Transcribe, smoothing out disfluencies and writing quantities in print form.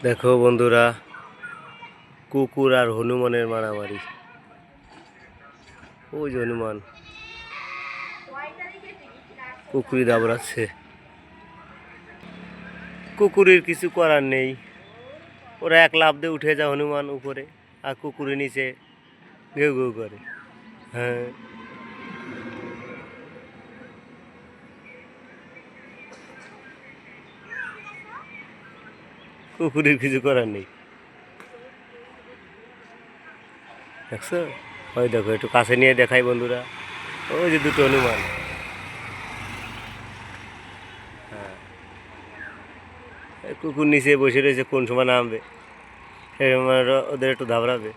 দেখো বন্ধুরা, কুকুর আর হনুমানের মারামারি। ওই যে হনুমান কুকুরই দাবড়াচ্ছে। কুকুরের কিছু করার নেই, ওরা এক লাফ দিয়ে উঠে যায় হনুমান উপরে, আর কুকুরের নিচে ঘেউ ঘেউ করে। হ্যাঁ, কুকুরের কিছু করার নেই। দেখছো? ওই দেখো, একটু কাছে নিয়ে দেখাই বন্ধুরা, ওই যে দুটো হনুমান। হ্যাঁ, কুকুর নিচে বসে রয়েছে, কোন সময় নামবে সেই সময় ওদের একটু ধাবড়াবে।